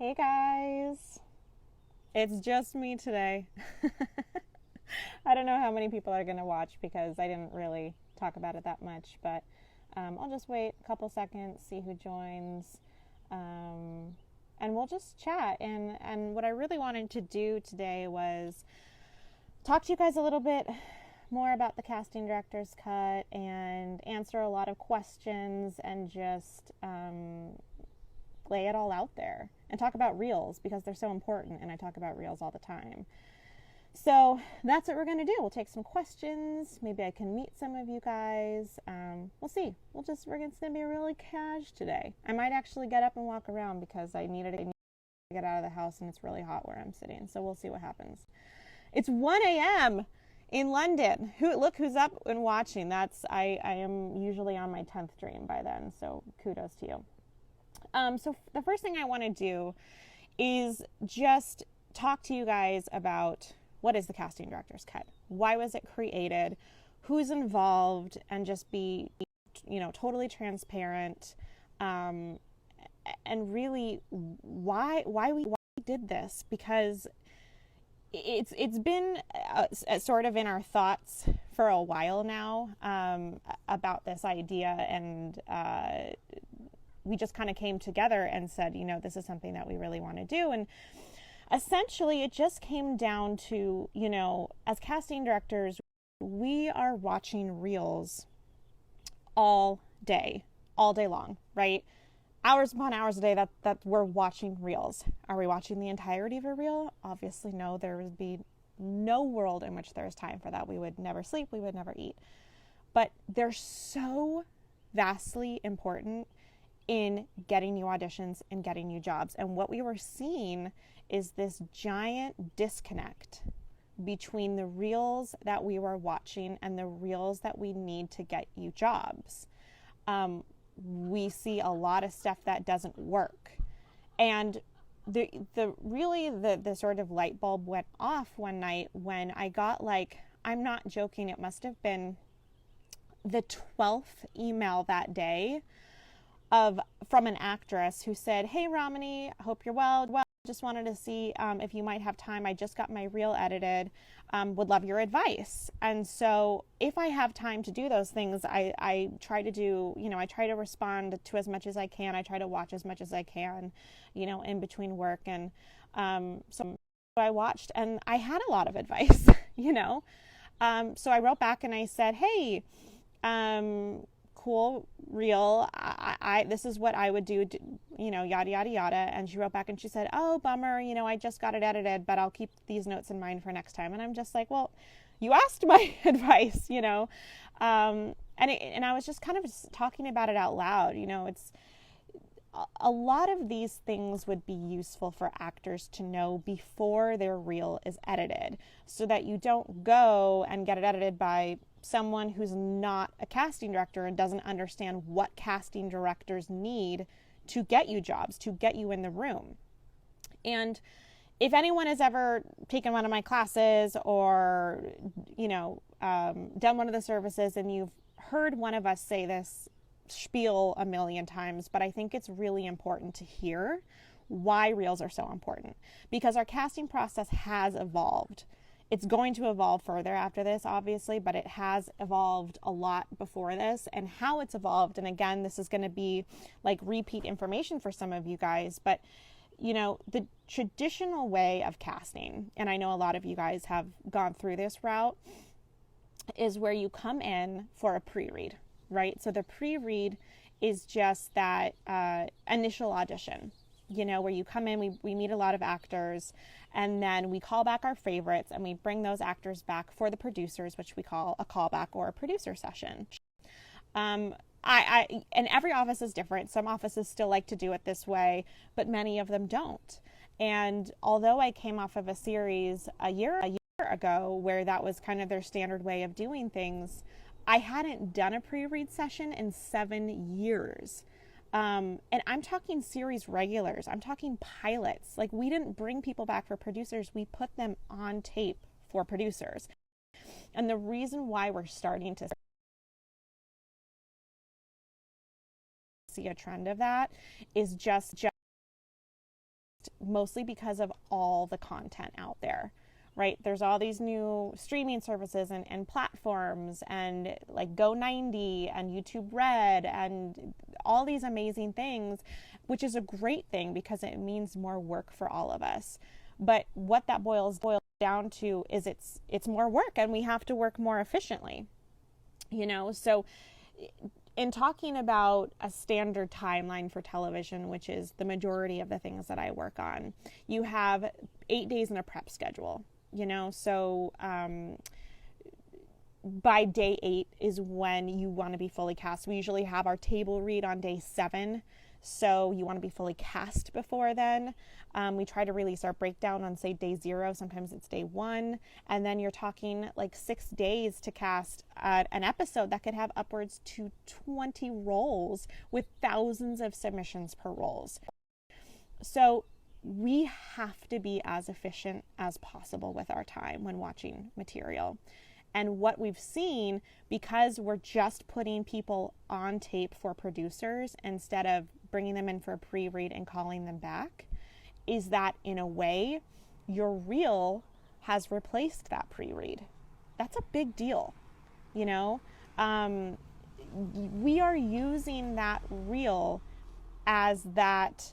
Hey guys, it's just me today. I don't know how many people are going to watch because I didn't really talk about it that much, but I'll just wait a couple seconds, see who joins, um, and we'll just chat. And what I really wanted to do today was talk to you guys a little bit more about the casting director's cut and answer a lot of questions and just lay it all out there and talk about reels because they're so important, and I talk about reels all the time. So that's what we're going to do. We'll take some questions. Maybe I can meet some of you guys. We'll see. It's going to be really cash today. I might actually get up and walk around because I needed to get out of the house and it's really hot where I'm sitting. So we'll see what happens. It's 1 a.m. in London. Look who's up and watching. I am usually on my 10th dream by then. So kudos to you. So the first thing I want to do is just talk to you guys about what is the casting director's cut? Why was it created? Who's involved? And just be, totally transparent. And really why we did this, because it's been sort of in our thoughts for a while now about this idea, and we just kind of came together and said, this is something that we really want to do. And essentially it just came down to, as casting directors, we are watching reels all day long, right? Hours upon hours a day that we're watching reels. Are we watching the entirety of a reel? Obviously no. There would be no world in which there's time for that. We would never sleep, we would never eat. But they're so vastly important in getting you auditions and getting you jobs. And what we were seeing is this giant disconnect between the reels that we were watching and the reels that we need to get you jobs. We see a lot of stuff that doesn't work. And the sort of light bulb went off one night when I got, I'm not joking, it must have been the 12th email that day from an actress who said, "Hey Ramani, hope you're well. Just wanted to see if you might have time. I just got my reel edited. Would love your advice." And so if I have time to do those things, I try to do, I try to respond to as much as I can. I try to watch as much as I can, in between work. And so I watched and I had a lot of advice, So I wrote back and I said, "Hey, cool reel. This is what I would do, yada, yada, yada." And she wrote back and she said, "Oh, bummer, I just got it edited, but I'll keep these notes in mind for next time." And I'm just like, well, you asked my advice, and I was just kind of talking about it out loud. It's a lot of these things would be useful for actors to know before their reel is edited, so that you don't go and get it edited by someone who's not a casting director and doesn't understand what casting directors need to get you jobs, to get you in the room. And if anyone has ever taken one of my classes or, done one of the services, and you've heard one of us say this spiel a million times, but I think it's really important to hear why reels are so important, because our casting process has evolved. It's going to evolve further after this, obviously, but it has evolved a lot before this, and how it's evolved. And again, this is going to be like repeat information for some of you guys, but the traditional way of casting, and I know a lot of you guys have gone through this route, is where you come in for a pre-read, right? So the pre-read is just that initial audition, where you come in, we meet a lot of actors, and then we call back our favorites and we bring those actors back for the producers, which we call a callback or a producer session. And every office is different. Some offices still like to do it this way, but many of them don't. And although I came off of a series a year ago where that was kind of their standard way of doing things, I hadn't done a pre-read session in 7 years. And I'm talking series regulars. I'm talking pilots. We didn't bring people back for producers. We put them on tape for producers. And the reason why we're starting to see a trend of that is just mostly because of all the content out there, right? There's all these new streaming services and platforms, and like Go 90 and YouTube Red and all these amazing things, which is a great thing because it means more work for all of us. But what that boils down to is it's more work, and we have to work more efficiently, So in talking about a standard timeline for television, which is the majority of the things that I work on, you have 8 days in a prep schedule, so by day 8 is when you want to be fully cast. We usually have our table read on day 7, so you want to be fully cast before then. We try to release our breakdown on, say, day 0. Sometimes it's day 1. And then you're talking like 6 days to cast an episode that could have upwards to 20 roles with thousands of submissions per roles. So we have to be as efficient as possible with our time when watching material. And what we've seen, because we're just putting people on tape for producers instead of bringing them in for a pre-read and calling them back, is that in a way, your reel has replaced that pre-read. That's a big deal, We are using that reel as that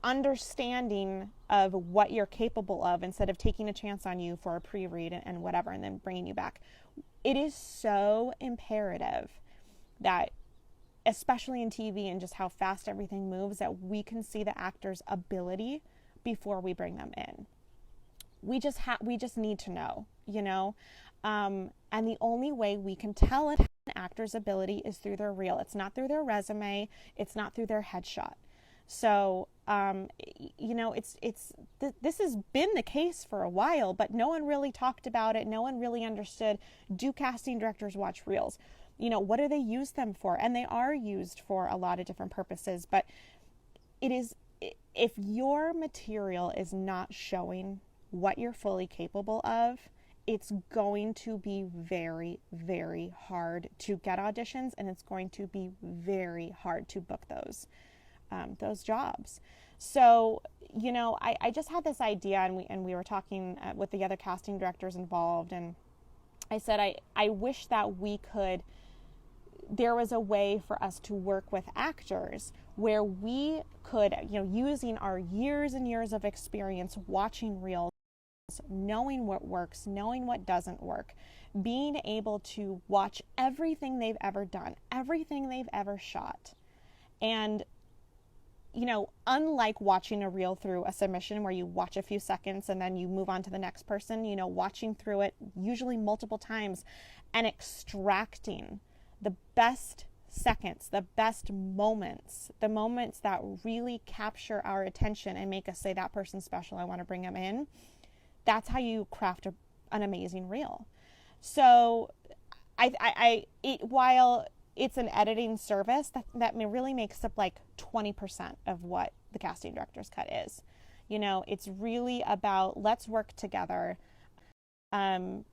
understanding of what you're capable of instead of taking a chance on you for a pre-read and whatever and then bringing you back. It is so imperative that, especially in TV and just how fast everything moves, that we can see the actor's ability before we bring them in. We just need to know, and the only way we can tell an actor's ability is through their reel. It's not through their resume. It's not through their headshot. So, this has been the case for a while, but no one really talked about it. No one really understood. Do casting directors watch reels? What do they use them for? And they are used for a lot of different purposes, but if your material is not showing what you're fully capable of, it's going to be very, very hard to get auditions, and it's going to be very hard to book those jobs. So, I just had this idea, and we were talking with the other casting directors involved, and I said, I wish that there was a way for us to work with actors where we could, using our years and years of experience watching reels, knowing what works, knowing what doesn't work, being able to watch everything they've ever done, everything they've ever shot. And unlike watching a reel through a submission where you watch a few seconds and then you move on to the next person, watching through it usually multiple times and extracting the best seconds, the best moments, the moments that really capture our attention and make us say, that person's special, I want to bring them in. That's how you craft an amazing reel. So while it's an editing service, that really makes up like 20% of what the casting director's cut is. It's really about, let's work together. I'm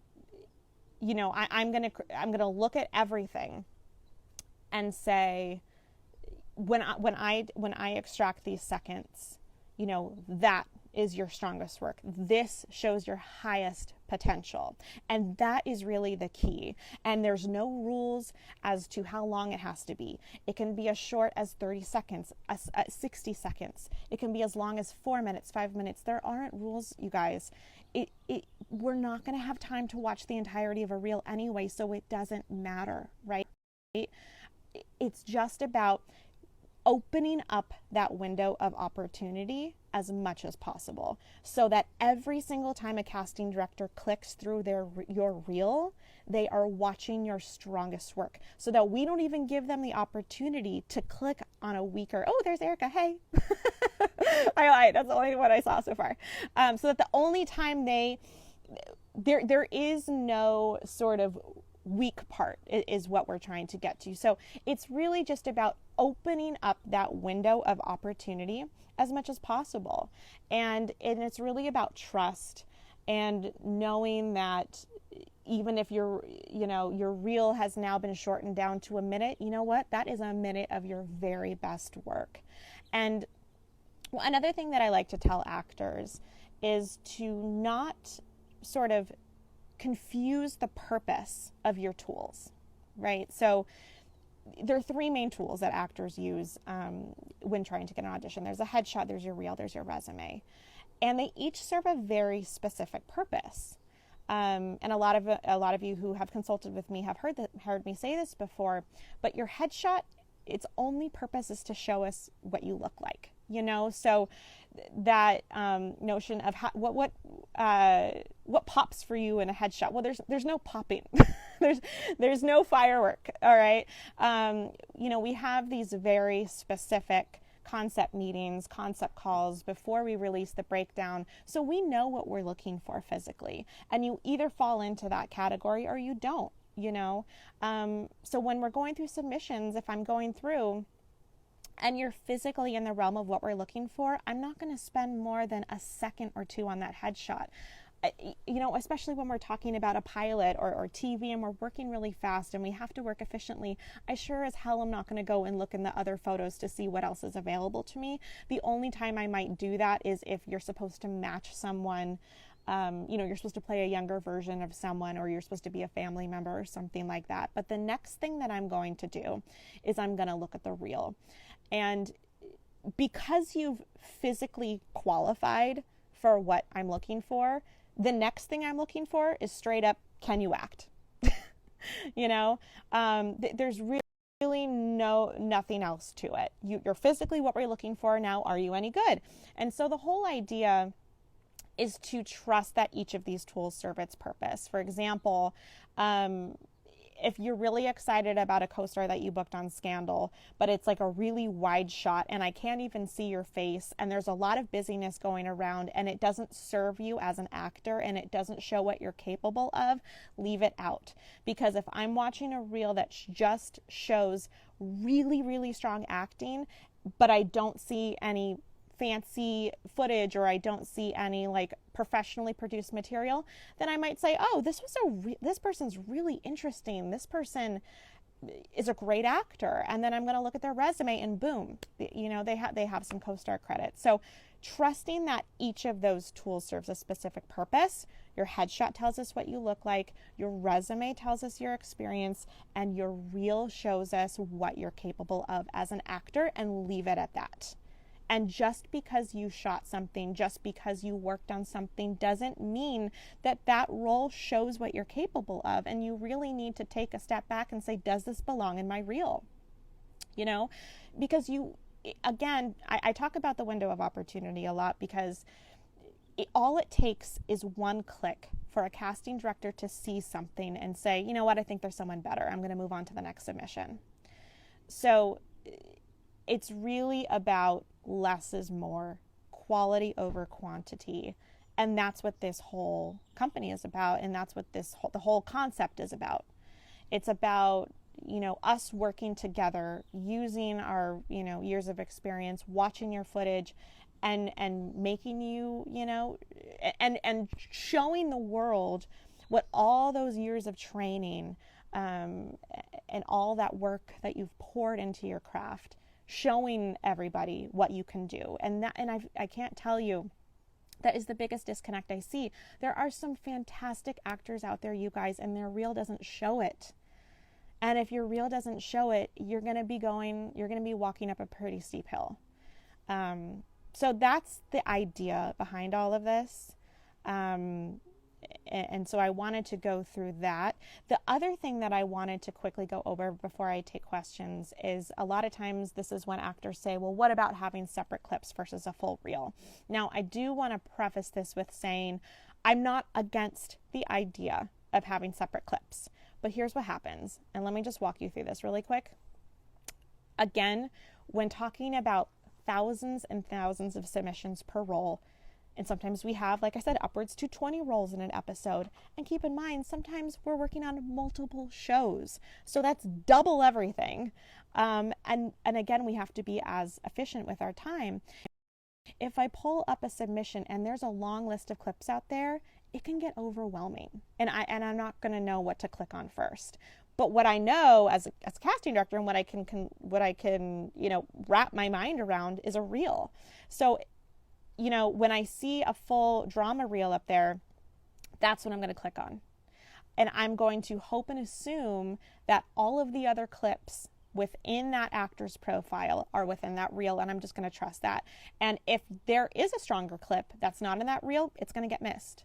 gonna look at everything and say, when I extract these seconds, that is your strongest work. This shows your highest potential. And that is really the key. And there's no rules as to how long it has to be. It can be as short as 30 seconds, 60 seconds. It can be as long as 4 minutes, 5 minutes. There aren't rules, you guys. We're not going to have time to watch the entirety of a reel anyway, so it doesn't matter, right? It's just about opening up that window of opportunity as much as possible, so that every single time a casting director clicks through your reel, they are watching your strongest work, so that we don't even give them the opportunity to click on a weaker, oh, there's Erica, hey. I lied, that's the only one I saw so far. So that the only time there is no sort of weak part is what we're trying to get to. So it's really just about opening up that window of opportunity as much as possible. And it's really about trust and knowing that even if your reel has now been shortened down to a minute, you know what? That is a minute of your very best work. And Well, another thing that I like to tell actors is to not sort of confuse the purpose of your tools, right? So there are three main tools that actors use when trying to get an audition. There's a headshot, there's your reel, there's your resume. And they each serve a very specific purpose. And a lot of you who have consulted with me have heard me say this before, but your headshot, its only purpose is to show us what you look like, you know? So that notion of what pops for you in a headshot. Well, there's no popping. there's no firework. All right. We have these very specific concept meetings, concept calls before we release the breakdown, so we know what we're looking for physically, and you either fall into that category or you don't. So when we're going through submissions, if I'm going through and you're physically in the realm of what we're looking for, I'm not going to spend more than a second or two on that headshot. Especially when we're talking about a pilot or TV and we're working really fast and we have to work efficiently, I sure as hell am not going to go and look in the other photos to see what else is available to me. The only time I might do that is if you're supposed to match someone, you're supposed to play a younger version of someone, or you're supposed to be a family member or something like that. But the next thing that I'm going to do is I'm going to look at the reel. And because you've physically qualified for what I'm looking for, the next thing I'm looking for is straight up, can you act? There's really nothing else to it. You're physically what we're looking for. Now, are you any good? And so the whole idea is to trust that each of these tools serve its purpose. For example, if you're really excited about a co-star that you booked on Scandal, but it's like a really wide shot and I can't even see your face and there's a lot of busyness going around and it doesn't serve you as an actor and it doesn't show what you're capable of, leave it out. Because if I'm watching a reel that just shows really, really strong acting, but I don't see any fancy footage or I don't see any like professionally produced material, then I might say, oh, this person's really interesting. This person is a great actor. And then I'm going to look at their resume and boom, they have some co-star credits. So trusting that each of those tools serves a specific purpose. Your headshot tells us what you look like, your resume tells us your experience, and your reel shows us what you're capable of as an actor, and leave it at that. And just because you shot something, just because you worked on something, doesn't mean that that role shows what you're capable of. And you really need to take a step back and say, does this belong in my reel? Because I talk about the window of opportunity a lot, because all it takes is one click for a casting director to see something and say, you know what, I think there's someone better. I'm going to move on to the next submission. So it's really about less is more, quality over quantity. And that's what this whole company is about. And that's what the whole concept is about. It's about, us working together, using our, years of experience, watching your footage and making you, and showing the world what all those years of training and all that work that you've poured into your craft, showing everybody what you can do. And I can't tell you, that is the biggest disconnect I see. There are some fantastic actors out there, you guys, and their reel doesn't show it. And if your reel doesn't show it, you're going to be walking up a pretty steep hill. So that's the idea behind all of this. And so I wanted to go through that. The other thing that I wanted to quickly go over before I take questions is, a lot of times this is when actors say, well, what about having separate clips versus a full reel? Now, I do want to preface this with saying I'm not against the idea of having separate clips, but here's what happens. And let me just walk you through this really quick. Again, when talking about thousands and thousands of submissions per role, and sometimes we have, like I said, upwards to 20 roles in an episode. And keep in mind, sometimes we're working on multiple shows. So that's double everything. And again, we have to be as efficient with our time. If I pull up a submission and there's a long list of clips out there, it can get overwhelming. And I'm not going to know what to click on first. But what I know as a casting director and what I can, wrap my mind around is a reel. So, when I see a full drama reel up there, that's what I'm going to click on. And I'm going to hope and assume that all of the other clips within that actor's profile are within that reel, and I'm just going to trust that. And if there is a stronger clip that's not in that reel, it's going to get missed.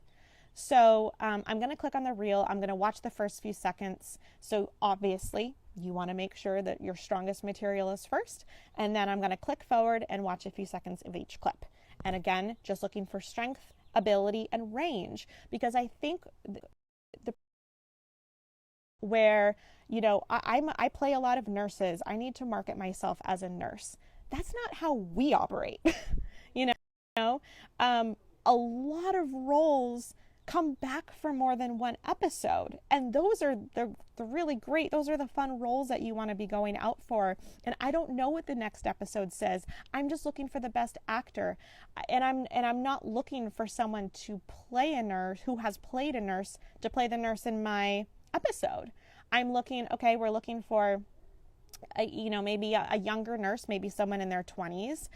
So I'm going to click on the reel. I'm going to watch the first few seconds. So obviously, you want to make sure that your strongest material is first, and then I'm going to click forward and watch a few seconds of each clip. And again, just looking for strength, ability, and range, because I think where, I play a lot of nurses. I need to market myself as a nurse. That's not how we operate. A lot of roles come back for more than one episode, and those are the really great, those are the fun roles that you want to be going out for. And I don't know what the next episode says. I'm just looking for the best actor, and I'm not looking for someone to play a nurse who has played a nurse to play the nurse in my episode. I'm looking, okay, we're looking for maybe a younger nurse, maybe someone in their 20s,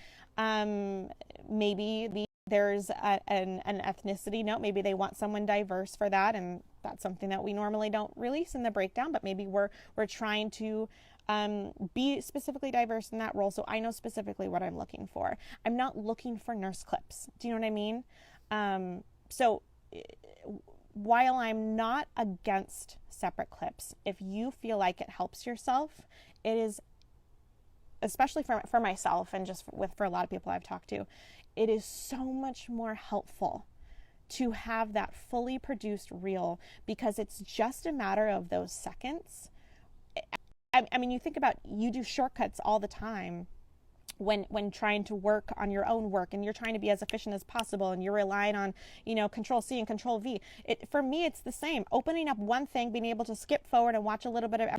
maybe there's an ethnicity note. Maybe they want someone diverse for that, and that's something that we normally don't release in the breakdown, but maybe we're trying to be specifically diverse in that role, so I know specifically what I'm looking for. I'm not looking for nurse clips. Do you know what I mean? So while I'm not against separate clips, if you feel like it helps yourself, it is, especially for myself and just for a lot of people I've talked to, it is so much more helpful to have that fully produced reel, because it's just a matter of those seconds. I mean, you think about, you do shortcuts all the time when trying to work on your own work, and you're trying to be as efficient as possible, and you're relying on, Control C and Control V. For me, it's the same. Opening up one thing, being able to skip forward and watch a little bit of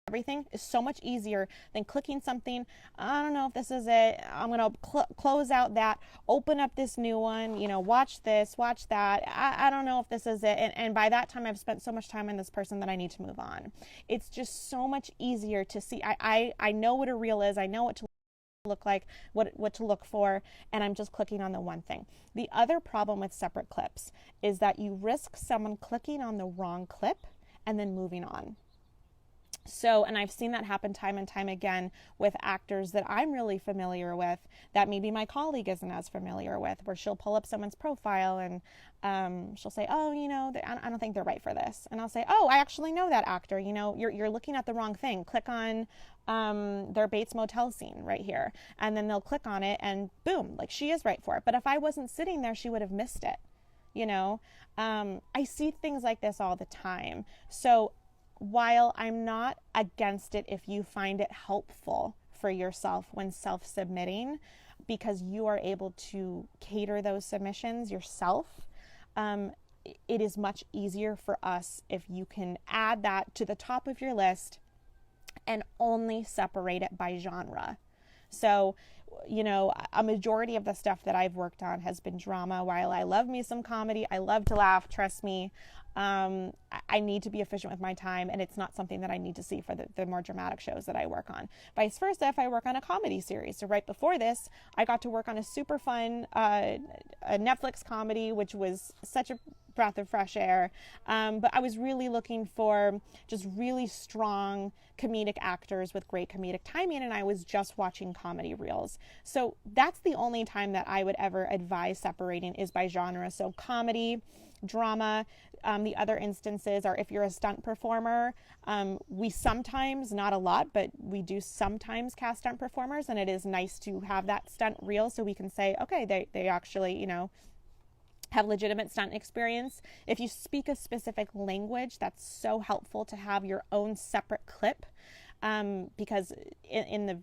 everything is so much easier than clicking something. I don't know if this is it. I'm going to close out that, open up this new one, watch this, watch that. I don't know if this is it. And by that time, I've spent so much time on this person that I need to move on. It's just so much easier to see. I know what a reel is. I know what to look like, what to look for, and I'm just clicking on the one thing. The other problem with separate clips is that you risk someone clicking on the wrong clip and then moving on. So, and I've seen that happen time and time again with actors that I'm really familiar with that maybe my colleague isn't as familiar with, where she'll pull up someone's profile and she'll say, oh, I don't think they're right for this. And I'll say, oh, I actually know that actor. You're looking at the wrong thing. Click on their Bates Motel scene right here. And then they'll click on it and boom, like, she is right for it. But if I wasn't sitting there, she would have missed it. I see things like this all the time. So while I'm not against it if you find it helpful for yourself when self-submitting, because you are able to cater those submissions yourself, it is much easier for us if you can add that to the top of your list and only separate it by genre. So, a majority of the stuff that I've worked on has been drama. While I love me some comedy, I love to laugh, trust me, I need to be efficient with my time, and it's not something that I need to see for the more dramatic shows that I work on. Vice versa, if I work on a comedy series. So right before this, I got to work on a super fun a Netflix comedy, which was such a breath of fresh air. But I was really looking for just really strong comedic actors with great comedic timing, and I was just watching comedy reels. So that's the only time that I would ever advise separating, is by genre. So comedy, drama. The other instances are if you're a stunt performer. We sometimes, not a lot, but we do sometimes cast stunt performers, and it is nice to have that stunt reel so we can say, okay, they actually, have legitimate stunt experience. If you speak a specific language, that's so helpful to have your own separate clip, because in the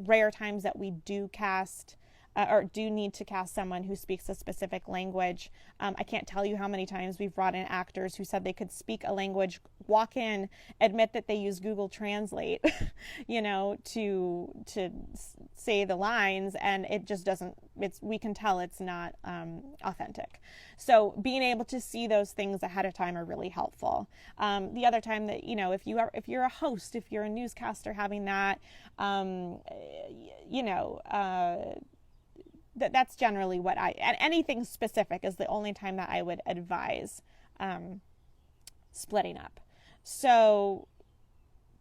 rare times that we do cast or do need to cast someone who speaks a specific language. I can't tell you how many times we've brought in actors who said they could speak a language, walk in, admit that they use Google Translate, to say the lines, and it just doesn't. We can tell it's not authentic. So being able to see those things ahead of time are really helpful. The other time that if you're a host, if you're a newscaster, having that, that's generally what and anything specific is the only time that I would advise splitting up. So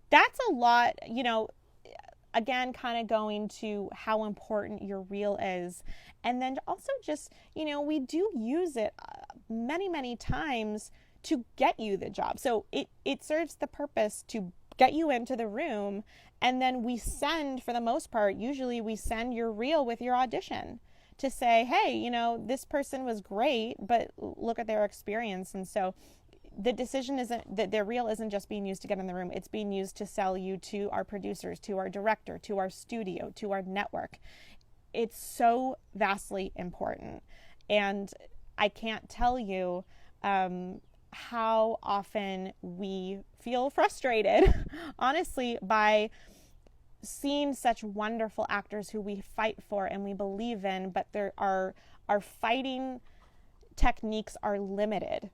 that's a lot, again, kind of going to how important your reel is. And then also just, we do use it many, many times to get you the job. So it serves the purpose to get you into the room, and then we send, for the most part, usually we send your reel with your audition to say, hey, this person was great, but look at their experience. And so the decision isn't that their reel isn't just being used to get in the room, it's being used to sell you to our producers, to our director, to our studio, to our network. It's so vastly important. And I can't tell you how often we feel frustrated, honestly, by seeing such wonderful actors who we fight for and we believe in, but our fighting techniques are limited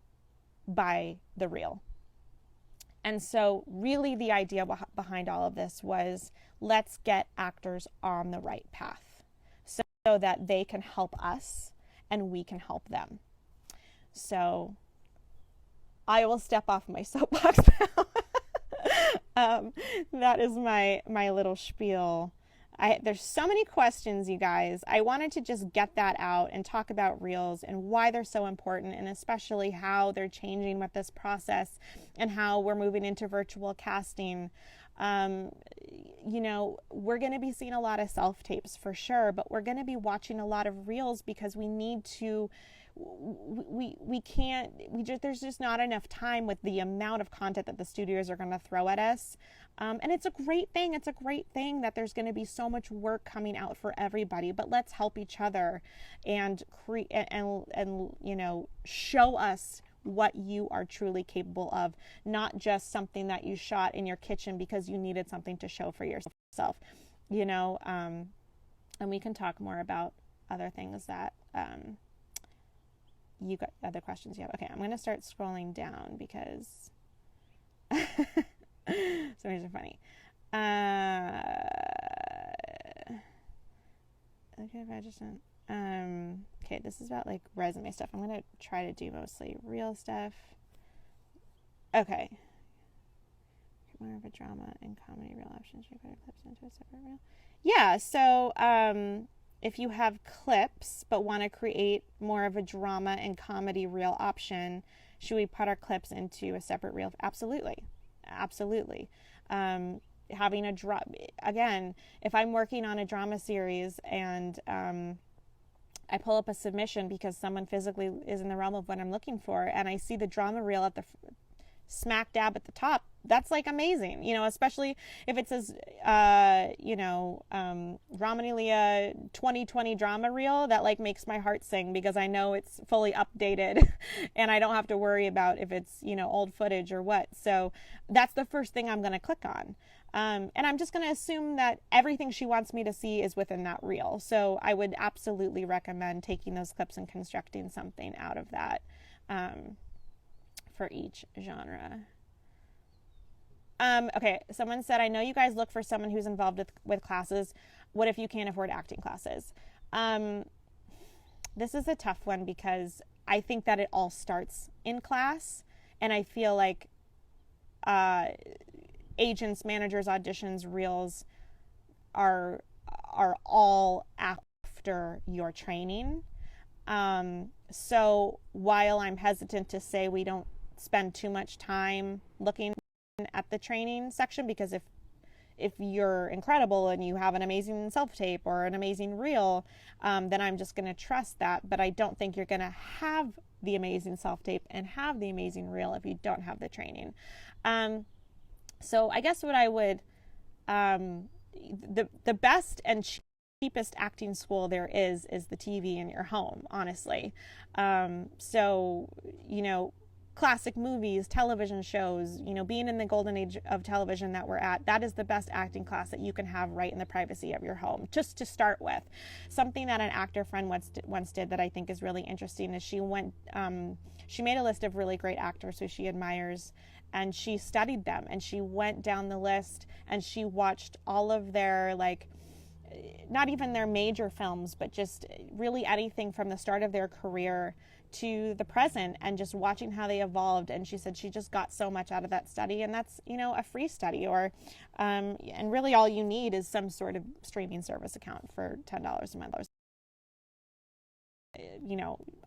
by the reel. And so really the idea behind all of this was, let's get actors on the right path so that they can help us and we can help them. So I will step off my soapbox now. That is my little spiel. There's so many questions, you guys. I wanted to just get that out and talk about reels and why they're so important, and especially how they're changing with this process and how we're moving into virtual casting. We're going to be seeing a lot of self-tapes for sure, but we're going to be watching a lot of reels because we need to. There's just not enough time with the amount of content that the studios are going to throw at us. And it's a great thing. It's a great thing that there's going to be so much work coming out for everybody, but let's help each other and show us what you are truly capable of, not just something that you shot in your kitchen because you needed something to show for yourself, and we can talk more about other things that, you got other questions you have. Okay, I'm going to start scrolling down because some of these are funny. Okay, if I just okay, this is about like resume stuff. I'm going to try to do mostly real stuff. Okay. More of a drama and comedy reel options. Should we put clips into a separate reel? Yeah, so if you have clips but want to create more of a drama and comedy reel option, should we put our clips into a separate reel? Absolutely. Absolutely. Having a again, if I'm working on a drama series and I pull up a submission because someone physically is in the realm of what I'm looking for, and I see the drama reel at the smack dab at the top, that's like amazing, especially if it says, Ramani, Leah 2020 drama reel. That like makes my heart sing because I know it's fully updated and I don't have to worry about if it's, old footage or what. So that's the first thing I'm going to click on. And I'm just going to assume that everything she wants me to see is within that reel. So I would absolutely recommend taking those clips and constructing something out of that for each genre. Okay, someone said, I know you guys look for someone who's involved with classes. What if you can't afford acting classes? This is a tough one because I think that it all starts in class, and I feel like agents, managers, auditions, reels are all after your training. So while I'm hesitant to say we don't spend too much time looking at the training section, because if you're incredible and you have an amazing self-tape or an amazing reel, then I'm just going to trust that. But I don't think you're going to have the amazing self-tape and have the amazing reel if you don't have the training. So I guess what I would, the best and cheapest acting school there is the TV in your home, honestly. So, classic movies, television shows, being in the golden age of television that we're at, that is the best acting class that you can have right in the privacy of your home, just to start with. Something that an actor friend once did that I think is really interesting is she made a list of really great actors who she admires, and she studied them, and she went down the list and she watched all of their, not even their major films, but just really anything from the start of their career to the present, and just watching how they evolved. And she said she just got so much out of that study, and that's, a free study, or and really all you need is some sort of streaming service account for $10 a month.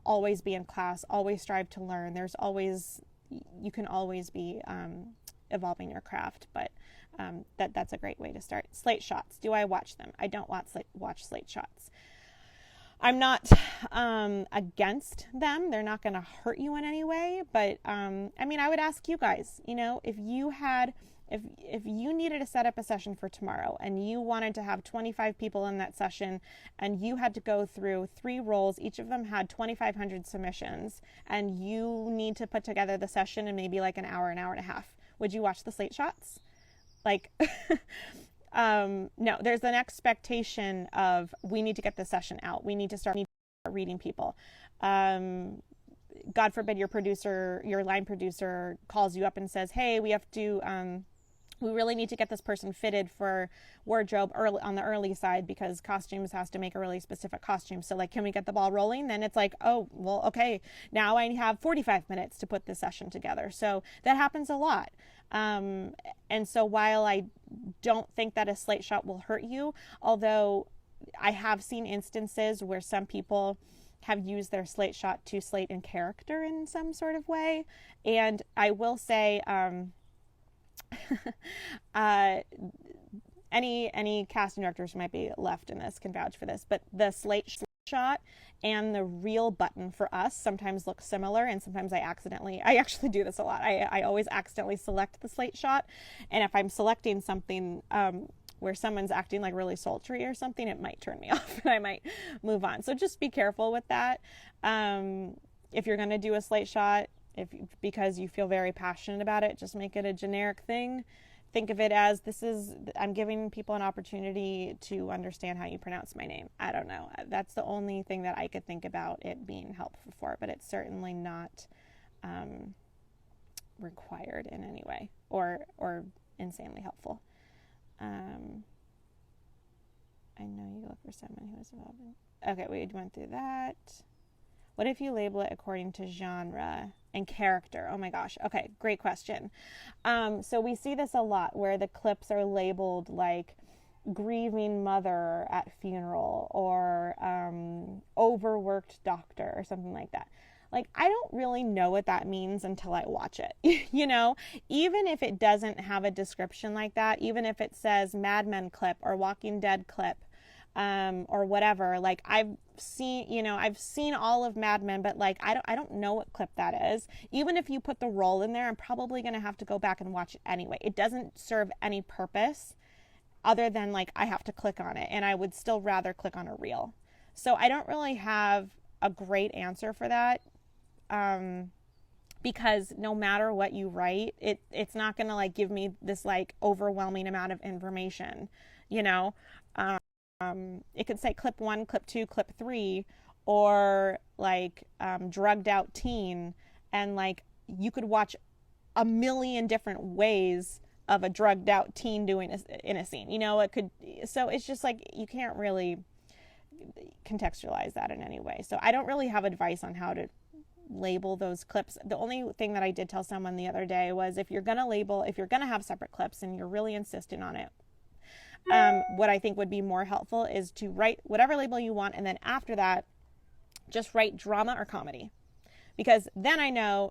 Always be in class, always strive to learn. You can always be evolving your craft, but that's a great way to start. Slate shots. Do I watch them? I don't watch slate shots. I'm not against them. They're not going to hurt you in any way. But I would ask you guys, if you needed to set up a session for tomorrow and you wanted to have 25 people in that session, and you had to go through 3 roles, each of them had 2,500 submissions, and you need to put together the session in maybe like an hour and a half, would you watch the slate shots? No, there's an expectation of, we need to get the session out. We need to start reading people. God forbid your line producer calls you up and says, hey, we really need to get this person fitted for wardrobe on the early side, because costumes has to make a really specific costume. So can we get the ball rolling? Then it's oh, well, okay, now I have 45 minutes to put this session together. So that happens a lot. And so while I don't think that a slate shot will hurt you, although I have seen instances where some people have used their slate shot to slate in character in some sort of way. And I will say, any casting directors who might be left in this can vouch for this, but the slate shot and the reel button for us sometimes look similar, and sometimes I actually do this a lot. I always accidentally select the slate shot, and if I'm selecting something where someone's acting really sultry or something, it might turn me off and I might move on. So just be careful with that. If you're going to do a slate shot, because you feel very passionate about it, just make it a generic thing. Think of it as, I'm giving people an opportunity to understand how you pronounce my name. I don't know. That's the only thing that I could think about it being helpful for, but it's certainly not required in any way or insanely helpful. I know you look for someone who is involved in... Okay, we went through that. What if you label it according to genre and character? Oh my gosh. Okay, great question. So we see this a lot where the clips are labeled grieving mother at funeral, or overworked doctor, or something like that. I don't really know what that means until I watch it. Even if it doesn't have a description like that, even if it says Mad Men clip or Walking Dead clip, or whatever, I've seen all of Mad Men, but I don't know what clip that is. Even if you put the role in there, I'm probably going to have to go back and watch it anyway. It doesn't serve any purpose other than I have to click on it, and I would still rather click on a reel. So I don't really have a great answer for that. Because no matter what you write, it's not going to give me this overwhelming amount of information, it could say clip 1, clip 2, clip 3, or drugged out teen, and you could watch a million different ways of a drugged out teen doing in a scene. So it's just you can't really contextualize that in any way. So I don't really have advice on how to label those clips. The only thing that I did tell someone the other day was, if you're going to have separate clips and you're really insistent on it, what I think would be more helpful is to write whatever label you want, and then after that, just write drama or comedy. Because then I know,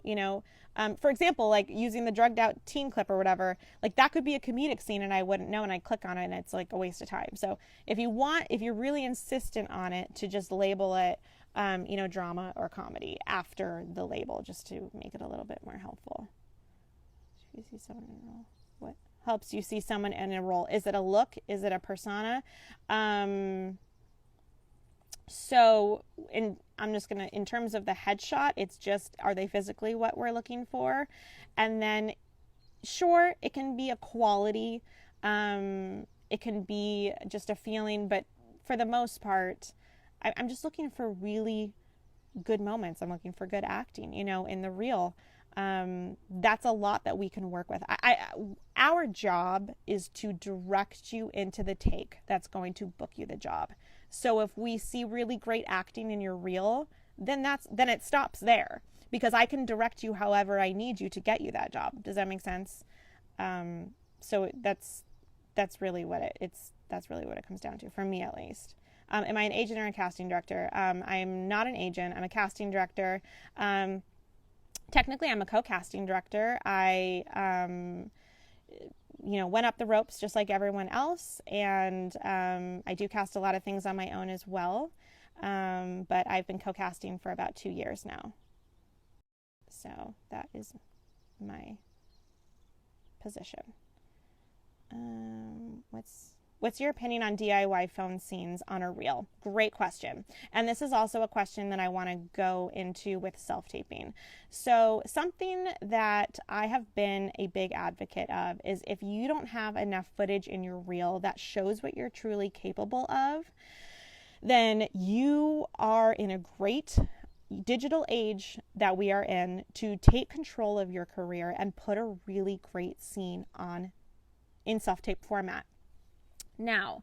for example, using the drugged out teen clip or whatever, that could be a comedic scene and I wouldn't know, and I click on it and it's a waste of time. So if you're really insistent on it, to just label it, drama or comedy after the label, just to make it a little bit more helpful. If you see someone in a role, what helps you see someone in a role? Is it a look? Is it a persona? So I'm just going to, in terms of the headshot, it's just, are they physically what we're looking for? And then, sure, it can be a quality. It can be just a feeling, but for the most part, I'm just looking for really good moments. I'm looking for good acting, in the reel. That's a lot that we can work with. Our job is to direct you into the take that's going to book you the job. So if we see really great acting in your reel, then it stops there, because I can direct you however I need you to get you that job. Does that make sense? So that's really what that's really what it comes down to, for me at least. Am I an agent or a casting director? I'm not an agent. I'm a casting director. Technically, I'm a co-casting director. I went up the ropes just like everyone else, and I do cast a lot of things on my own as well, but I've been co-casting for about 2 years now. So that is my position. What's your opinion on DIY phone scenes on a reel? Great question. And this is also a question that I want to go into with self-taping. So something that I have been a big advocate of is, if you don't have enough footage in your reel that shows what you're truly capable of, then you are in a great digital age that we are in to take control of your career and put a really great scene on in self-tape format. Now,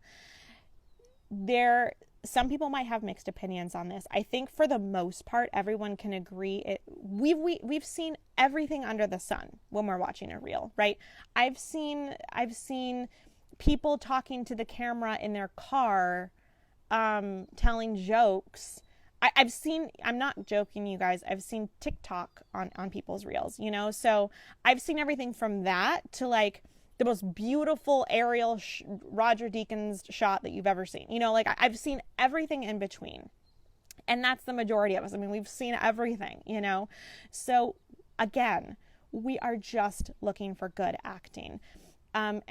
some people might have mixed opinions on this. I think for the most part, everyone can agree. We've seen everything under the sun when we're watching a reel, right? I've seen people talking to the camera in their car, telling jokes. I'm not joking, you guys, I've seen TikTok on people's reels, so I've seen everything from that to like the most beautiful aerial Roger Deakins shot that you've ever seen. I've seen everything in between. And that's the majority of us. I mean, we've seen everything, So again, we are just looking for good acting. And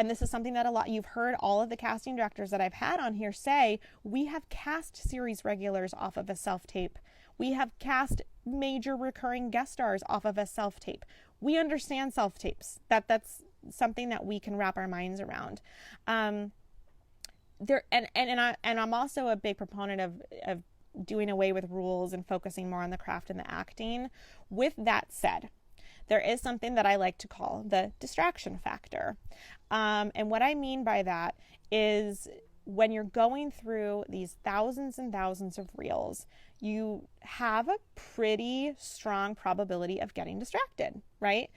this is something that you've heard all of the casting directors that I've had on here say, we have cast series regulars off of a self-tape. We have cast major recurring guest stars off of a self-tape. We understand self-tapes. That's something that we can wrap our minds around. I'm also a big proponent of doing away with rules and focusing more on the craft and the acting. With that said, there is something that I like to call the distraction factor. And what I mean by that is, when you're going through these thousands and thousands of reels, you have a pretty strong probability of getting distracted, right?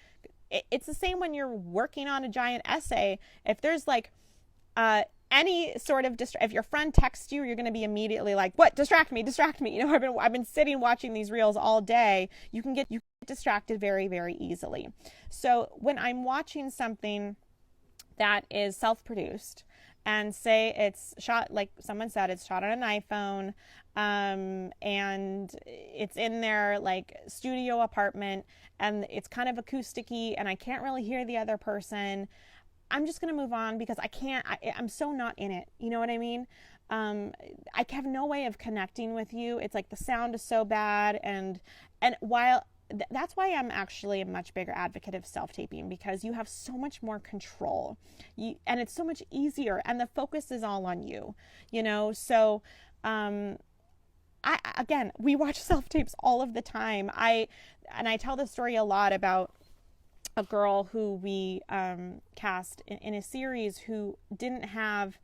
It's the same when you're working on a giant essay. If there's like any sort of if your friend texts you, you're going to be immediately like, what? Distract me. I've been sitting watching these reels all day. You can get distracted very, very easily. So when I'm watching something that is self-produced, and say it's shot, like someone said, it's shot on an iPhone, and it's in their like studio apartment, and it's kind of acousticy, and I can't really hear the other person, I'm just going to move on, because I'm so not in it. You know what I mean? I have no way of connecting with you. It's like the sound is so bad, and while that's why I'm actually a much bigger advocate of self-taping, because you have so much more control, and it's so much easier, and the focus is all on you, so again, we watch self-tapes all of the time. I tell this story a lot about a girl who we cast in a series who didn't have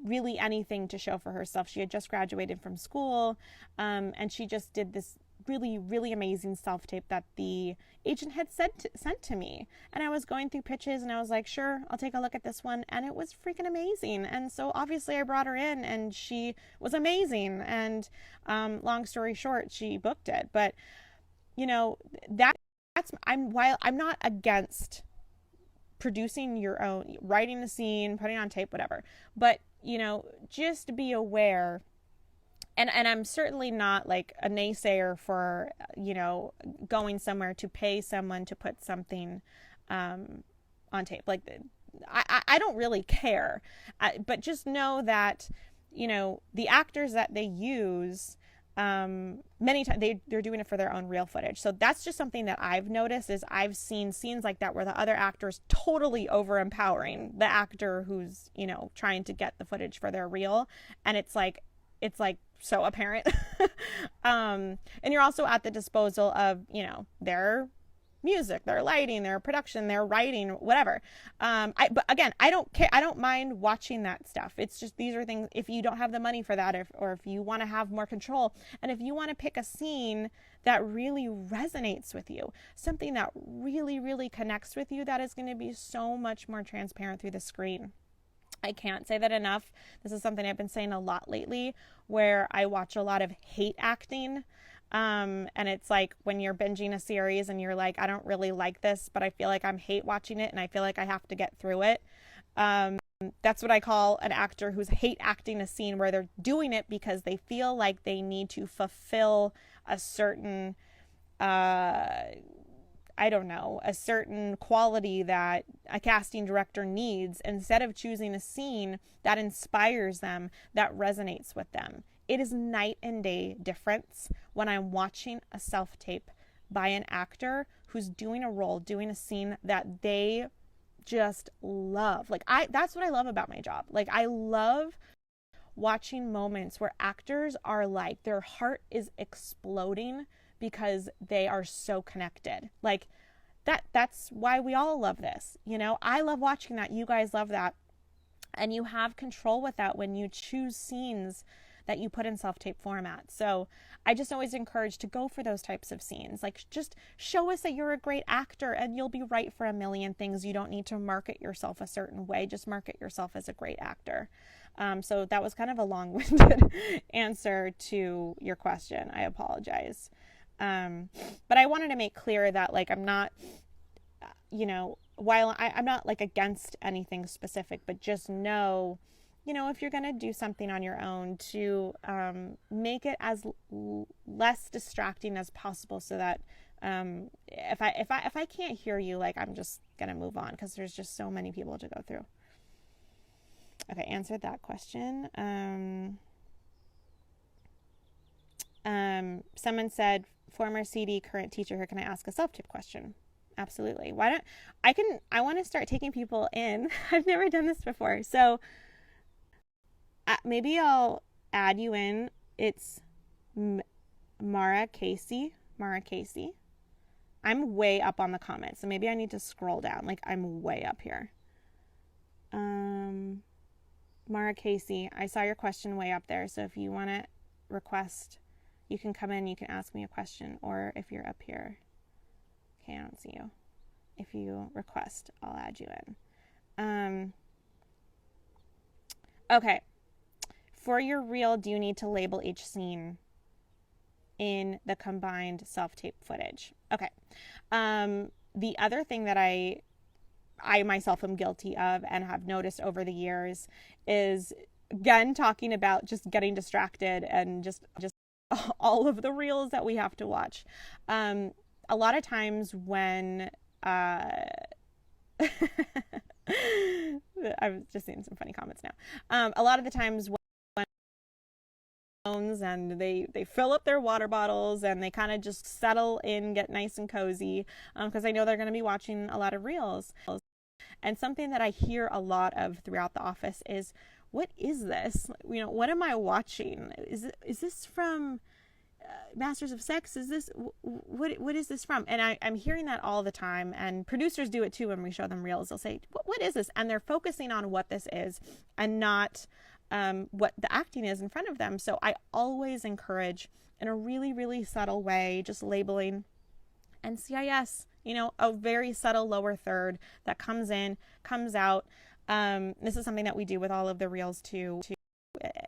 really anything to show for herself. She had just graduated from school, and she just did this really, really amazing self-tape that the agent had sent to me. And I was going through pitches, and I was like, sure, I'll take a look at this one. And it was freaking amazing. And so obviously I brought her in, and she was amazing. And long story short, she booked it. But, while I'm not against producing your own, writing the scene, putting on tape, whatever. But, just be aware. And I'm certainly not like a naysayer for, going somewhere to pay someone to put something on tape. Like, I don't really care. But just know that the actors that they use, many times they're doing it for their own real footage. So that's just something that I've noticed, is I've seen scenes like that where the other actor's totally over empowering the actor who's, trying to get the footage for their reel. And it's like so apparent. And you're also at the disposal of, their music, their lighting, their production, their writing, whatever. But again, I don't care. I don't mind watching that stuff. It's just, these are things, if you don't have the money for that, or if you want to have more control, and if you want to pick a scene that really resonates with you, something that really, really connects with you, that is going to be so much more transparent through the screen. I can't say that enough. This is something I've been saying a lot lately, where I watch a lot of hate acting. And it's like when you're binging a series and you're like, I don't really like this, but I feel like I'm hate watching it and I feel like I have to get through it. That's what I call an actor who's hate acting a scene, where they're doing it because they feel like they need to fulfill a certain, a certain quality that a casting director needs, instead of choosing a scene that inspires them, that resonates with them. It is night and day difference when I'm watching a self-tape by an actor who's doing a role, doing a scene that they just love. That's what I love about my job. I love watching moments where actors are like, their heart is exploding because they are so connected. That's why we all love this. I love watching that. You guys love that. And you have control with that when you choose scenes that you put in self-tape format. So I just always encourage to go for those types of scenes. Just show us that you're a great actor, and you'll be right for a million things. You don't need to market yourself a certain way. Just market yourself as a great actor. So that was kind of a long-winded answer to your question. I apologize. But I wanted to make clear that I'm not, while I'm not against anything specific, but just know, if you're going to do something on your own, to make it as less distracting as possible, so that if I can't hear you, I'm just going to move on, because there's just so many people to go through. Okay, answered that question. Someone said, former CD, current teacher here, can I ask a self-tape question? Absolutely. I want to start taking people in. I've never done this before. So maybe I'll add you in. It's Mara Casey. I'm way up on the comments, so maybe I need to scroll down. I'm way up here. Mara Casey, I saw your question way up there. So if you want to request, you can come in, you can ask me a question, or if you're up here, okay, I don't see you. If you request, I'll add you in. Okay. For your reel, do you need to label each scene in the combined self-tape footage? Okay. The other thing that I myself am guilty of and have noticed over the years is, again, talking about just getting distracted and just all of the reels that we have to watch. A lot of times when I'm just seeing some funny comments now. A lot of the times when and they fill up their water bottles and they kind of just settle in, get nice and cozy, because I know they're going to be watching a lot of reels. And something that I hear a lot of throughout the office is, what is this? What am I watching? Is this from Masters of Sex? Is this, what is this from? And I'm hearing that all the time, and producers do it too when we show them reels. They'll say, what is this? And they're focusing on what this is and not what the acting is in front of them. So I always encourage, in a really, really subtle way, just labeling NCIS, a very subtle lower third that comes in, comes out. This is something that we do with all of the reels too.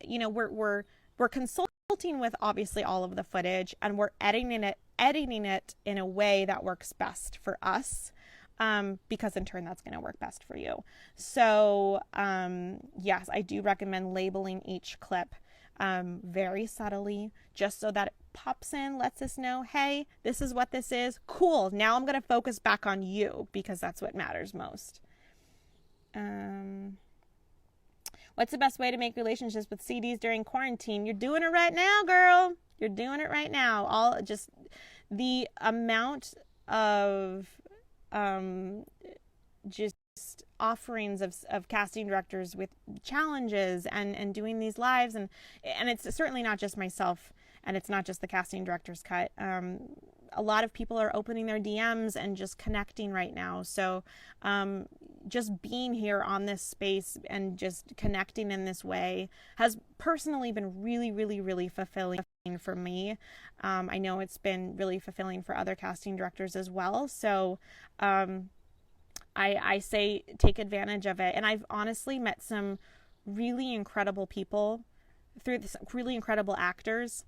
We're consulting with obviously all of the footage, and we're editing it in a way that works best for us. Because in turn, that's going to work best for you. So, yes, I do recommend labeling each clip very subtly, just so that it pops in, lets us know, hey, this is what this is. Cool. Now I'm going to focus back on you, because that's what matters most. What What's the best way to make relationships with CDs during quarantine? You're doing it right now, girl. You're doing it right now. All just the amount of just offerings of casting directors with challenges and doing these lives, and it's certainly not just myself, and it's not just the casting director's cut. A lot of people are opening their DMs and just connecting right now. So just being here on this space and just connecting in this way has personally been really, really, really fulfilling for me. I know it's been really fulfilling for other casting directors as well. So I say take advantage of it. And I've honestly met some really incredible people through this, really incredible actors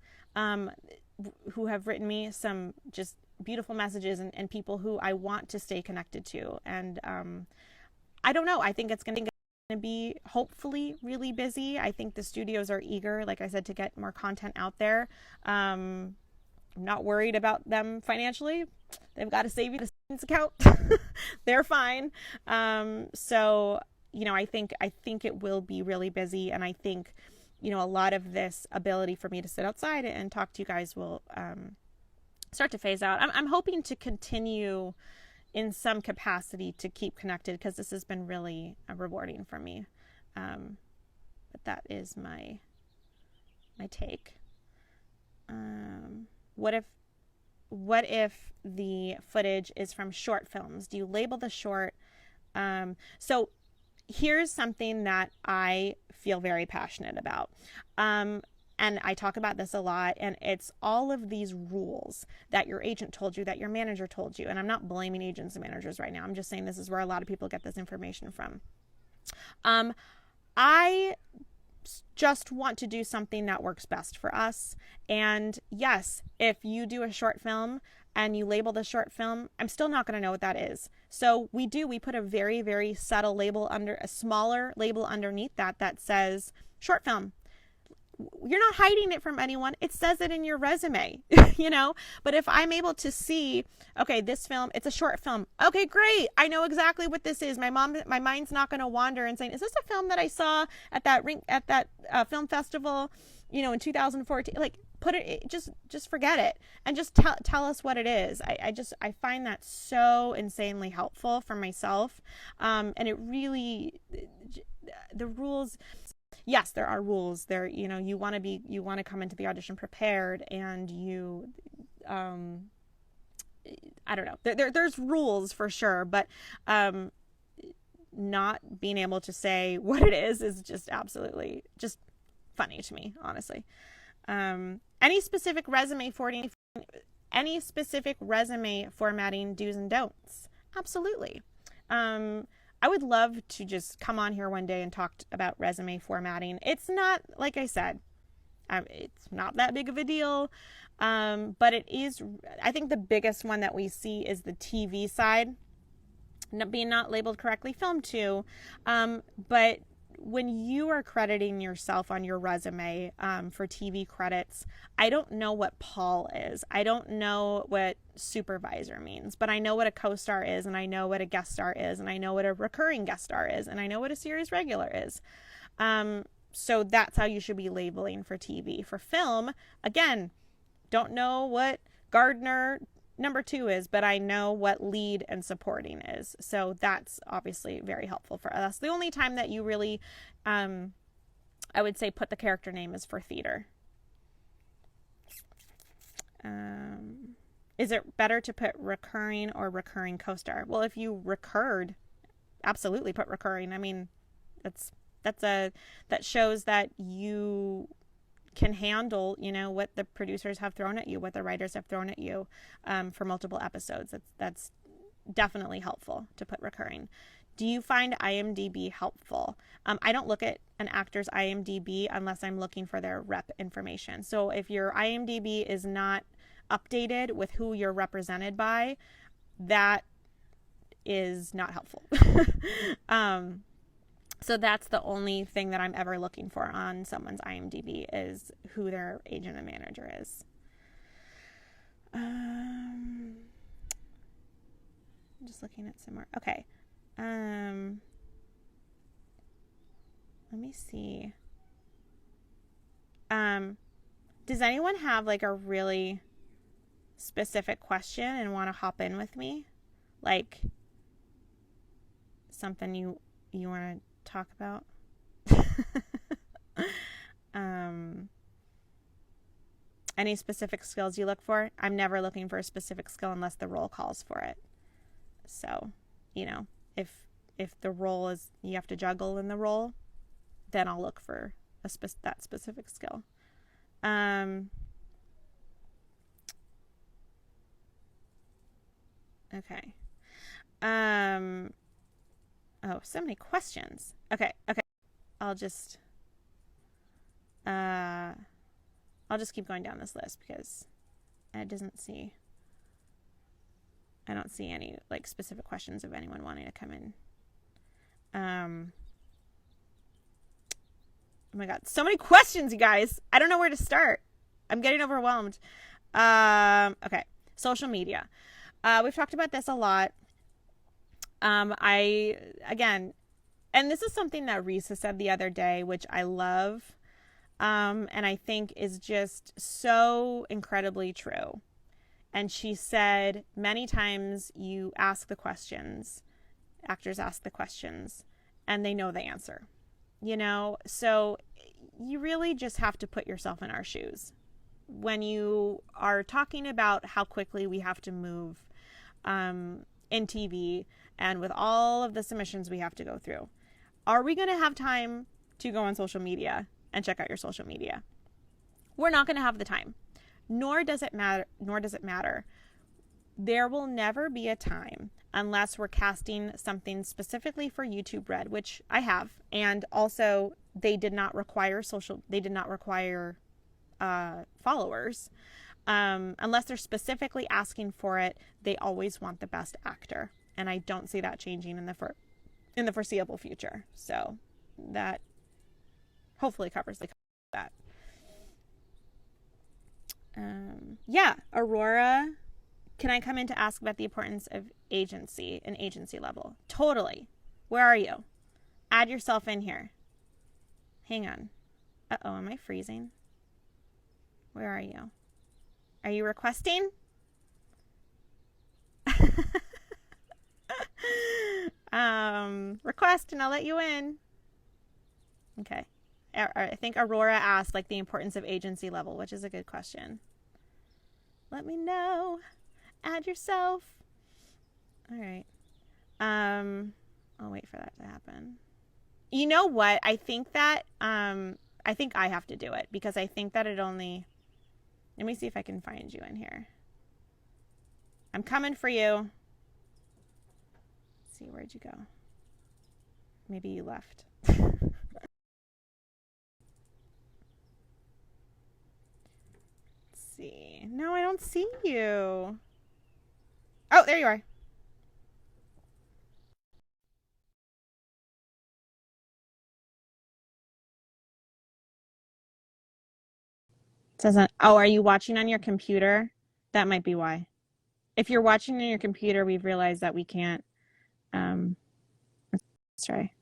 who have written me some just beautiful messages, and people who I want to stay connected to. And I don't know. I think it's going to be hopefully really busy. I think the studios are eager, like I said, to get more content out there. I'm not worried about them financially. They've got to save you the savings account. They're fine. So, you know, I think it will be really busy, and I think, you know, a lot of this ability for me to sit outside and talk to you guys will start to phase out. I'm hoping to continue in some capacity to keep connected, because this has been really rewarding for me. But that is my take. What if the footage is from short films? Do you label the short? So here's something that I feel very passionate about. And I talk about this a lot, and it's all of these rules that your agent told you, that your manager told you. And I'm not blaming agents and managers right now. I'm just saying this is where a lot of people get this information from. I just want to do something that works best for us. And yes, if you do a short film and you label the short film, I'm still not going to know what that is. So we put a very, very subtle label a smaller label underneath that says short film. You're not hiding it from anyone. It says it in your resume, you know. But if I'm able to see, okay, this film, it's a short film. Okay, great. I know exactly what this is. My mind's not going to wander and saying, is this a film that I saw at that film festival, you know, in 2014? Like, put it, just forget it, and just tell us what it is. I find that so insanely helpful for myself. And it really, the rules. Yes, there are rules there. You know, you want to come into the audition prepared, and I don't know. There's rules for sure, but not being able to say what it is just absolutely just funny to me, honestly. Any specific resume formatting do's and don'ts? Absolutely. I would love to just come on here one day and talk about resume formatting. It's not, like I said, it's not that big of a deal, but it is. I think the biggest one that we see is the TV side being not labeled correctly. Film too, but when you are crediting yourself on your resume for TV credits, I don't know what Paul is. I don't know what supervisor means, but I know what a co-star is, and I know what a guest star is, and I know what a recurring guest star is, and I know what a series regular is. So that's how you should be labeling for TV. For film, again, don't know what Gardner number 2 is, but I know what lead and supporting is. So that's obviously very helpful for us. The only time that you really, I would say, put the character name is for theater. Is it better to put recurring or recurring co-star? Well, if you recurred, absolutely put recurring. I mean, that shows that you can handle, you know, what the producers have thrown at you, what the writers have thrown at you for multiple episodes. That's definitely helpful to put recurring. Do you find IMDb helpful? I don't look at an actor's IMDb unless I'm looking for their rep information. So if your IMDb is not updated with who you're represented by, that is not helpful. So that's the only thing that I'm ever looking for on someone's IMDb, is who their agent and manager is. I'm just looking at some more. Okay. let me see. Does anyone have like a really specific question and want to hop in with me? Like something you want to talk about? Any specific skills you look for? I'm never looking for a specific skill unless the role calls for it. So, you know, if the role is you have to juggle in the role, then I'll look for that specific skill. Okay. Oh, so many questions. Okay. I'll just keep going down this list because I don't see any like specific questions of anyone wanting to come in. Oh my God, so many questions, you guys. I don't know where to start. I'm getting overwhelmed. Okay, social media. We've talked about this a lot. And this is something that Risa said the other day, which I love, and I think is just so incredibly true. And she said many times you ask the questions, actors ask the questions, and they know the answer. You know, so you really just have to put yourself in our shoes. When you are talking about how quickly we have to move in TV and with all of the submissions we have to go through, are we going to have time to go on social media and check out your social media? We're not going to have the time, nor does it matter. There will never be a time unless we're casting something specifically for YouTube Red, which I have. And also they did not require followers. Unless they're specifically asking for it, they always want the best actor. And I don't see that changing in the foreseeable future. So that hopefully covers that. Yeah, Aurora, can I come in to ask about the importance of agency and agency level? Totally. Where are you? Add yourself in here. Hang on. Uh-oh, am I freezing? Where are you? Are you requesting? Request and I'll let you in. Okay. I think Aurora asked like the importance of agency level, which is a good question. Let me know. Add yourself. All right. I'll wait for that to happen. You know what? I think I have to do it because I think that let me see if I can find you in here. I'm coming for you. Let's see, where'd you go? Maybe you left. Let's see. No, I don't see you. Oh, there you are. Oh, are you watching on your computer? That might be why. If you're watching on your computer, we've realized that we can't. Let's try.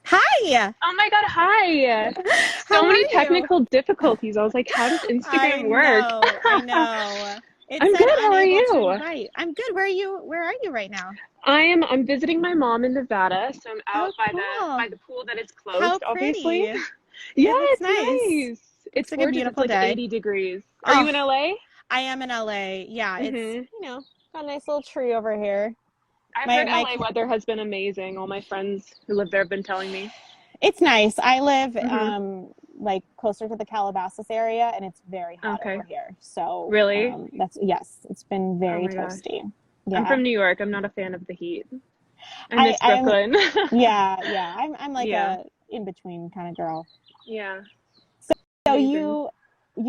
Hi. Oh my God, hi. So many technical difficulties. I was like, how does Instagram work? I know. I'm good. How are you? I'm good. Where are you right now? I'm visiting my mom in Nevada, so I'm out cool. by the pool that is closed, How obviously. Pretty. Yeah, It's nice. It's like a beautiful day. 80 degrees. Are you in LA? I am in LA. Yeah, it's got a nice little tree over here. I've heard LA weather has been amazing. All my friends who live there have been telling me. It's nice. I live like closer to the Calabasas area, and it's very hot over here. So really, it's been very toasty. Yeah. I'm from New York. I'm not a fan of the heat. I miss Brooklyn. I'm like a in between kind of girl. Yeah. So you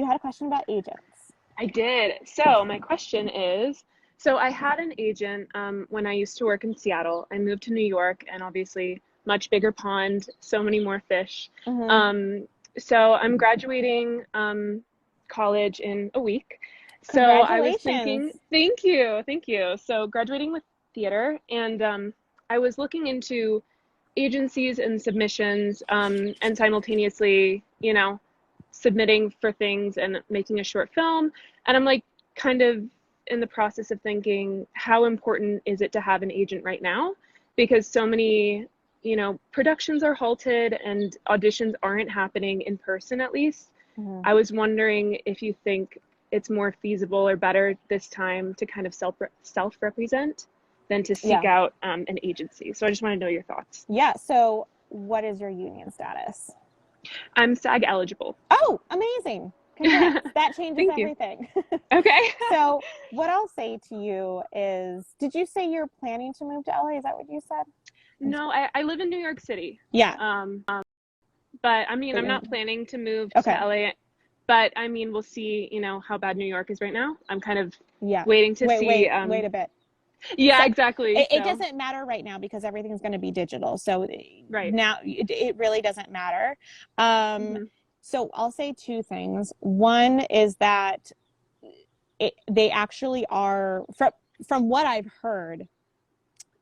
had a question about agents. I did. So my question is, so I had an agent when I used to work in Seattle. I moved to New York, and obviously much bigger pond, so many more fish. So I'm graduating college in a week. So I was Congratulations. thinking, thank you. So graduating with theater, and I was looking into agencies and submissions, and simultaneously, submitting for things and making a short film. And I'm like kind of in the process of thinking, how important is it to have an agent right now? Because so many, productions are halted and auditions aren't happening in person, at least. Mhm. I was wondering if you think it's more feasible or better this time to kind of self represent than to seek Yeah. out an agency. So I just want to know your thoughts. Yeah. So, what is your union status? I'm SAG eligible. Oh, amazing. Congrats. That changes Thank you. everything. Okay. So, what I'll say to you is, did you say you're planning to move to LA? Is that what you said? No, I live in New York City. Yeah. Um, but I mean, But I'm you're not planning to move to okay. LA. But I mean, we'll see, how bad New York is right now. I'm kind of Yeah. waiting to see. Wait a bit. So Yeah, exactly. it So, doesn't matter right now because everything's going to be digital. So right. now it really doesn't matter. Um, Hmm. so I'll say two things. One is that they actually are, from what I've heard,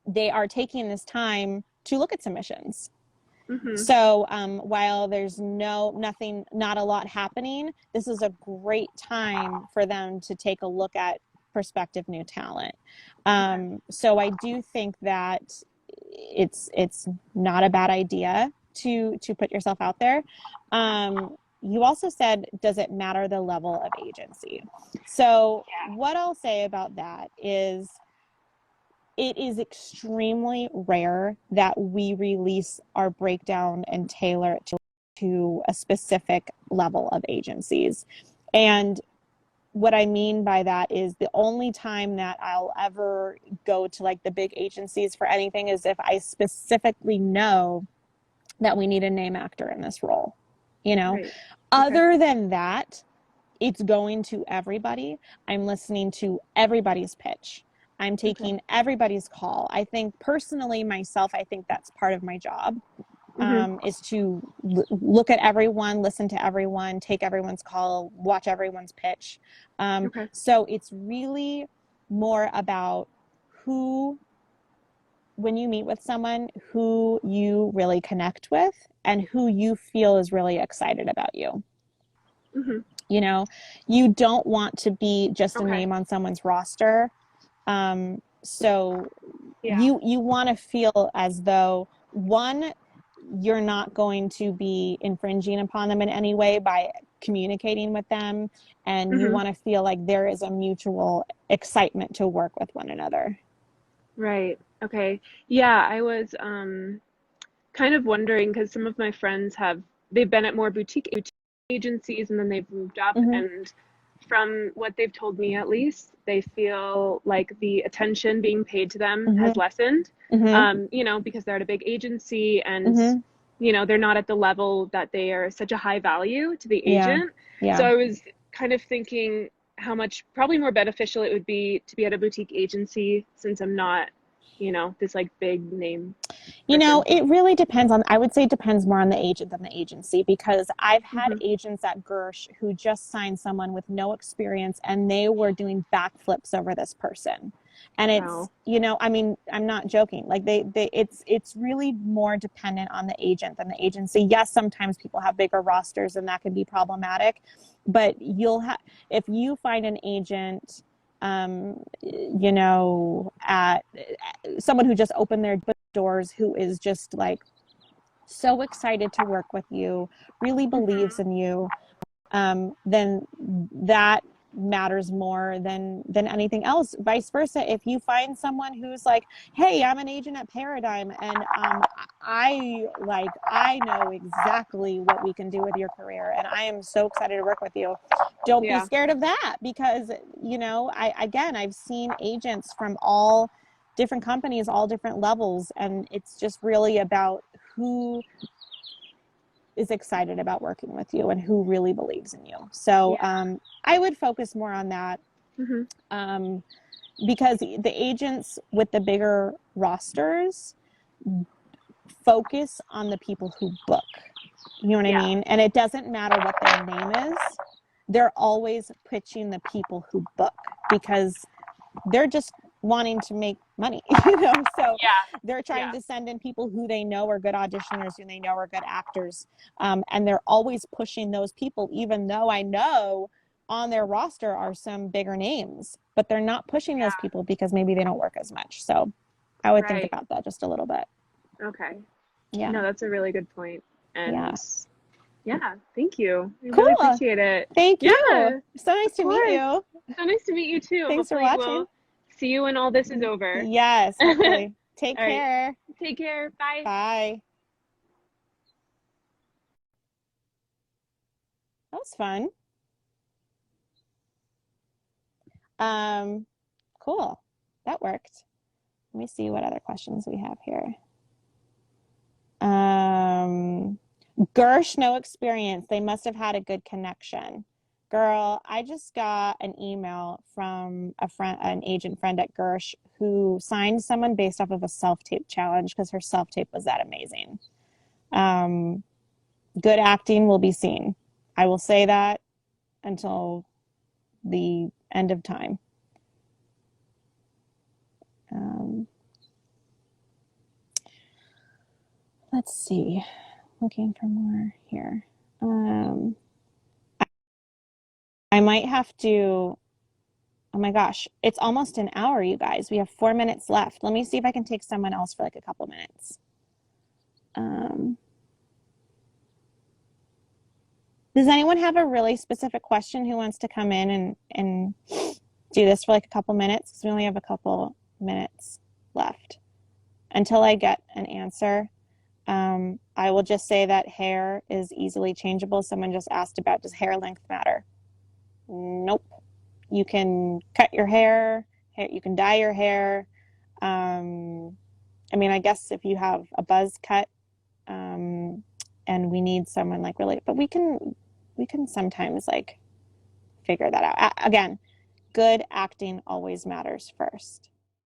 they are taking this time to look at submissions. Hmm. So while there's not a lot happening, this is a great time for them to take a look at prospective new talent. Okay. So I do think that it's not a bad idea to put yourself out there. You also said, does it matter the level of agency? So what I'll say about that is it is extremely rare that we release our breakdown and tailor it to a specific level of agencies. And what I mean by that is the only time that I'll ever go to like the big agencies for anything is if I specifically know that we need a name actor in this role. You know, Right. Okay. other than that, it's going to everybody. I'm listening to everybody's pitch. I'm Okay. taking everybody's call. I think personally, myself, I think that's part of my job, Hmm. is to look at everyone, listen to everyone, take everyone's call, watch everyone's pitch. Okay. So it's really more about who, when you meet with someone, who you really connect with and who you feel is really excited about you. Hmm. You know, you don't want to be just a Okay. name on someone's roster. So Yeah. you want to feel as though, one, you're not going to be infringing upon them in any way by communicating with them, and you Hmm. want to feel like there is a mutual excitement to work with one another. Right. Okay. Yeah, I was kind of wondering because some of my friends they've been at more boutique agencies and then they've moved up, Mm-hmm. and from what they've told me at least, they feel like the attention being paid to them has Mm-hmm. lessened, Mm-hmm. because they're at a big agency and, Mm-hmm. they're not at the level that they are such a high value to the Yeah. agent. So Yeah. I was kind of thinking how much probably more beneficial it would be to be at a boutique agency since I'm not, this like big name You know, person. it really depends on, I would say it depends more on the agent than the agency, because I've had Hmm. agents at Gersh who just signed someone with no experience and they were doing backflips over this person. And it's, Wow. I mean, I'm not joking. Like it's really more dependent on the agent than the agency. Yes, sometimes people have bigger rosters and that can be problematic, but if you find an agent, at someone who just opened their doors, who is just like so excited to work with you, really believes Hmm. in you, then that matters more than anything else. Vice versa, if you find someone who's like, hey, I'm an agent at Paradigm and I know exactly what we can do with your career and I am so excited to work with you, don't be Yeah. scared of that, because I've seen agents from all different companies, all different levels, and it's just really about who is excited about working with you and who really believes in you. So Yeah. I would focus more on that, Hmm. um, because the agents with the bigger rosters focus on the people who book. You know what I Yeah. mean? And it doesn't matter what their name is. they're always pitching the people who book because they're just wanting to make money, you know? So Yeah. they're trying Yeah. to send in people who they know are good auditioners, who they know are good actors. And they're always pushing those people, even though I know on their roster are some bigger names, but they're not pushing those Yeah. people because maybe they don't work as much. So I would think Right. about that just a little bit. Okay. Yeah. No, that's a really good point. Yeah. And yeah, thank you. I really Cool. appreciate it. Thank you. Yeah, So nice of to meet course. you. So nice to meet you too. Thanks for Hopefully watching. we'll see you when all this is over. Yes, All hopefully. Take right. care. Take care. Bye. Bye. That was fun. Um, cool. That worked. Let me see what other questions we have here. Gersh, no experience. They must have had a good connection. Girl, I just got an email from a friend, an agent friend at Gersh, who signed someone based off of a self-tape challenge because her self-tape was that amazing. Um, Good acting will be seen. I will say that until the end of time. Um, let's see. Looking for more here. I might have to. Oh my gosh, it's almost an hour, you guys. We have 4 minutes left. Let me see if I can take someone else for like a couple minutes. Um, does anyone have a really specific question who wants to come in and do this for like a couple minutes? Because we only have a couple minutes left until I get an answer. I will just say that hair is easily changeable. Someone just asked about, does hair length matter? Nope. You can cut your hair, you can dye your hair. I mean, I guess if you have a buzz cut, and we need someone like really, but we can sometimes like figure that out. Again, good acting always matters first.